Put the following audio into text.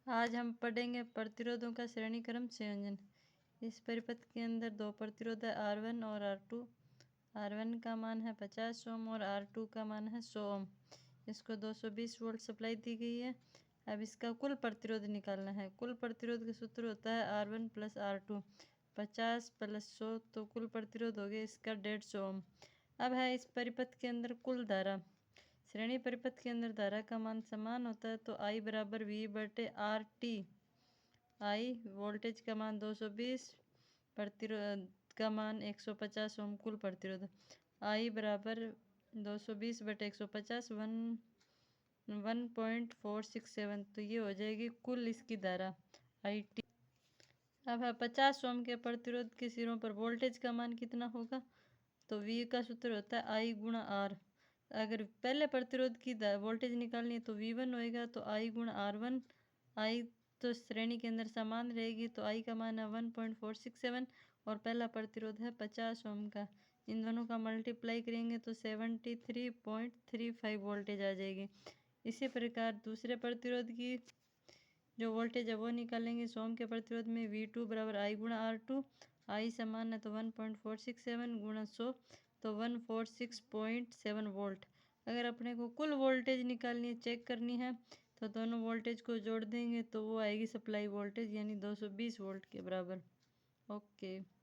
आज हम पढ़ेंगे प्रतिरोधों का श्रेणी क्रम संयोजन। इस परिपथ के अंदर दो प्रतिरोध है R1 और R2। R1 का मान है 50 ओम और R2 का मान है 100 ओम। इसको 220 वोल्ट सप्लाई दी गई है। अब इसका कुल प्रतिरोध निकालना है। कुल प्रतिरोध का सूत्र होता है R1 प्लस R2, 50 प्लस 100, तो कुल प्रतिरोध हो गया इसका 150 ओम। अब है इस परिपथ के अंदर कुल धारा। श्रेणी परिपथ के अंदर धारा का मान समान होता है, तो I बराबर V/RT। I वोल्टेज का मान 220, प्रतिरोध का मान 150 ओम, कुल प्रतिरोध I बराबर 220/150 1.467, तो ये हो जाएगी कुल इसकी धारा IT। अब है 50 ओम के प्रतिरोध के सिरों पर वोल्टेज का मान कितना होगा, तो V का सूत्र होता है I गुणा R। अगर पहले प्रतिरोध की वोल्टेज निकालनी है तो V1 होएगा, तो I गुणा R1। I तो श्रेणी के अंदर समान रहेगी, तो I का मान है 1.467 और पहला प्रतिरोध है 50 ओम का। इन दोनों का मल्टीप्लाई करेंगे तो 73.35 वोल्टेज आ जाएगी। इसी प्रकार दूसरे प्रतिरोध की जो वोल्टेज है वो निकालेंगे। 100 ओम के प्रतिरोध में V2 बराबर I गुणा R2। I समान है तो 1.467 गुणा 100, तो 146.7 वोल्ट। अगर अपने को कुल वोल्टेज निकालनी है, चेक करनी है, तो दोनों वोल्टेज को जोड़ देंगे तो वो आएगी सप्लाई वोल्टेज, यानी 220 वोल्ट के बराबर। ओके।